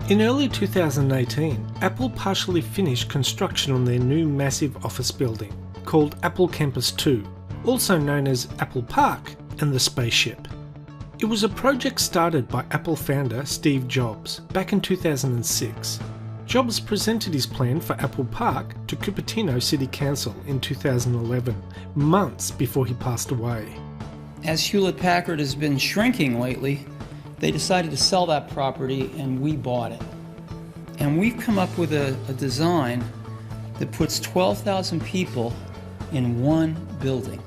In early 2018, Apple partially finished construction on their new massive office building, called Apple Campus 2, also known as Apple Park and the Spaceship. It was a project started by Apple founder Steve Jobs back in 2006. Jobs presented his plan for Apple Park to Cupertino City Council in 2011, months before he passed away. As Hewlett-Packard has been shrinking lately, they decided to sell that property and we bought it. And we've come up with a design that puts 12,000 people in one building.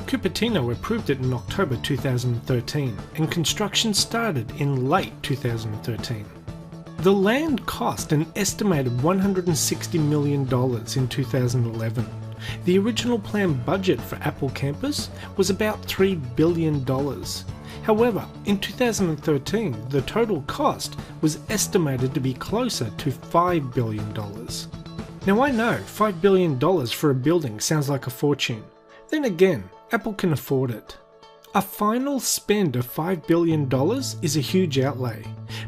Cupertino approved it in October 2013 and construction started in late 2013. The land cost an estimated $160 million in 2011. The original planned budget for Apple Campus was about $3 billion. However, in 2013, the total cost was estimated to be closer to $5 billion. Now I know $5 billion for a building sounds like a fortune. Then again, Apple can afford it. A final spend of $5 billion is a huge outlay,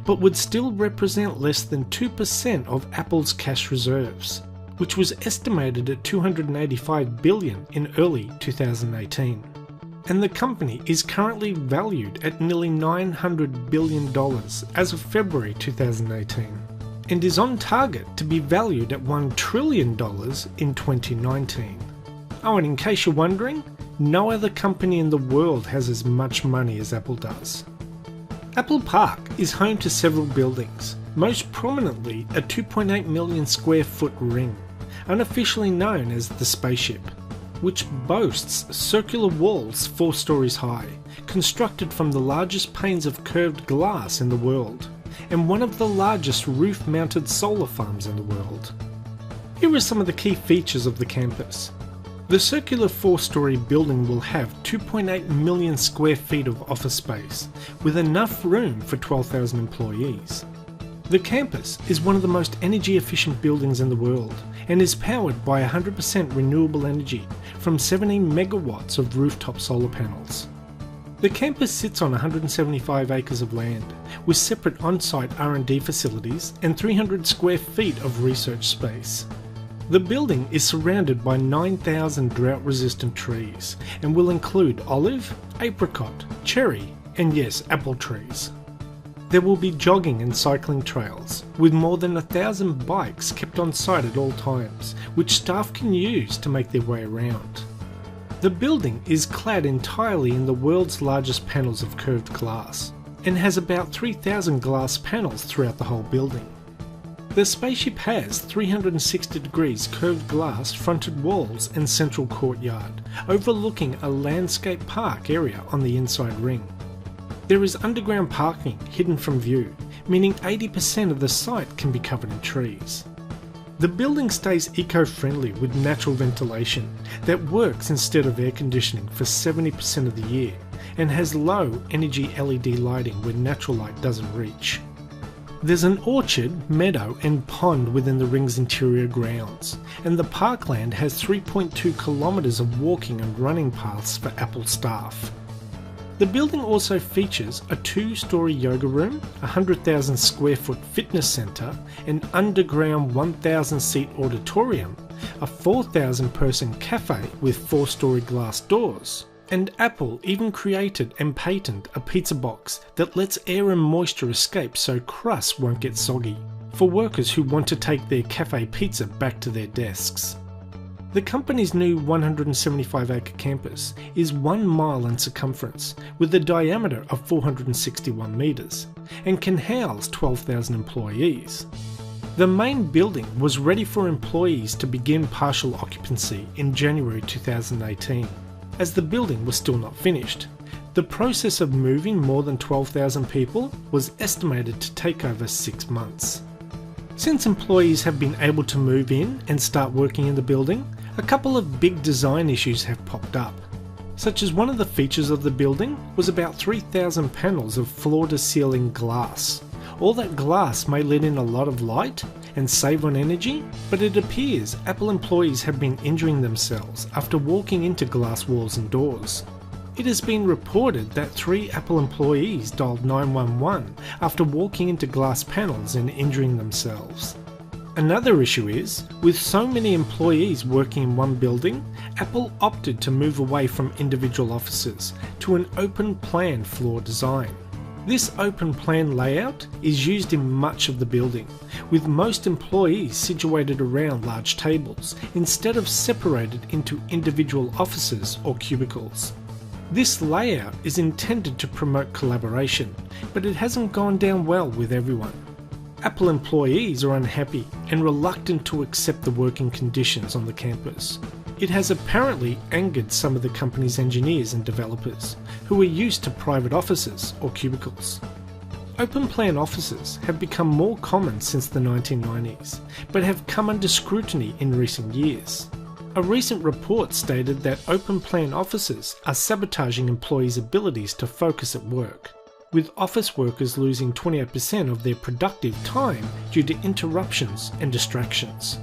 but would still represent less than 2% of Apple's cash reserves, which was estimated at $285 billion in early 2018. And the company is currently valued at nearly $900 billion as of February 2018, and is on target to be valued at $1 trillion in 2019. Oh, and in case you're wondering, no other company in the world has as much money as Apple does. Apple Park is home to several buildings, most prominently a 2.8 million square foot ring, unofficially known as the Spaceship, which boasts circular walls 4 stories high, constructed from the largest panes of curved glass in the world, and one of the largest roof-mounted solar farms in the world. Here are some of the key features of the campus. The circular 4-story building will have 2.8 million square feet of office space, with enough room for 12,000 employees. The campus is one of the most energy efficient buildings in the world and is powered by 100% renewable energy from 17 megawatts of rooftop solar panels. The campus sits on 175 acres of land with separate on-site R&D facilities and 300 square feet of research space. The building is surrounded by 9,000 drought-resistant trees and will include olive, apricot, cherry, and yes, apple trees. There will be jogging and cycling trails, with more than 1,000 bikes kept on site at all times, which staff can use to make their way around. The building is clad entirely in the world's largest panels of curved glass, and has about 3,000 glass panels throughout the whole building. The Spaceship has 360 degrees curved glass fronted walls and central courtyard, overlooking a landscape park area on the inside ring. There is underground parking hidden from view, meaning 80% of the site can be covered in trees. The building stays eco-friendly with natural ventilation that works instead of air conditioning for 70% of the year, and has low energy LED lighting where natural light doesn't reach. There's an orchard, meadow and pond within the ring's interior grounds, and the parkland has 3.2 kilometres of walking and running paths for Apple staff. The building also features a 2-story yoga room, a 100,000 square foot fitness centre, an underground 1,000 seat auditorium, a 4,000 person cafe with 4-story glass doors, and Apple even created and patented a pizza box that lets air and moisture escape so crusts won't get soggy, for workers who want to take their cafe pizza back to their desks. The company's new 175-acre campus is 1 mile in circumference with a diameter of 461 metres and can house 12,000 employees. The main building was ready for employees to begin partial occupancy in January 2018, as the building was still not finished. The process of moving more than 12,000 people was estimated to take over 6 months. Since employees have been able to move in and start working in the building, a couple of big design issues have popped up, such as one of the features of the building was about 3,000 panels of floor-to-ceiling glass. All that glass may let in a lot of light and save on energy, but it appears Apple employees have been injuring themselves after walking into glass walls and doors. It has been reported that 3 Apple employees dialed 911 after walking into glass panels and injuring themselves. Another issue is, with so many employees working in one building, Apple opted to move away from individual offices to an open plan floor design. This open plan layout is used in much of the building, with most employees situated around large tables instead of separated into individual offices or cubicles. This layout is intended to promote collaboration, but it hasn't gone down well with everyone. Apple employees are unhappy and reluctant to accept the working conditions on the campus. It has apparently angered some of the company's engineers and developers, who are used to private offices or cubicles. Open plan offices have become more common since the 1990s, but have come under scrutiny in recent years. A recent report stated that open plan offices are sabotaging employees' abilities to focus at work, with office workers losing 28% of their productive time due to interruptions and distractions.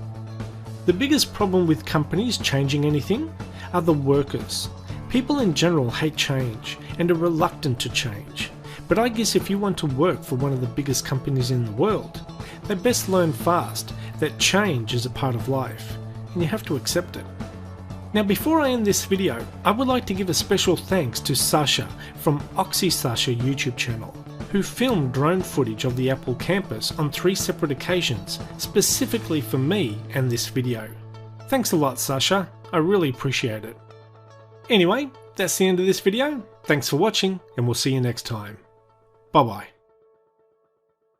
The biggest problem with companies changing anything are the workers. People in general hate change and are reluctant to change, but I guess if you want to work for one of the biggest companies in the world, they best learn fast that change is a part of life, and you have to accept it. Now, before I end this video, I would like to give a special thanks to Sasha from OxySasha YouTube channel, who filmed drone footage of the Apple campus on 3 separate occasions, specifically for me and this video. Thanks a lot, Sasha, I really appreciate it. Anyway, that's the end of this video. Thanks for watching, and we'll see you next time. Bye bye.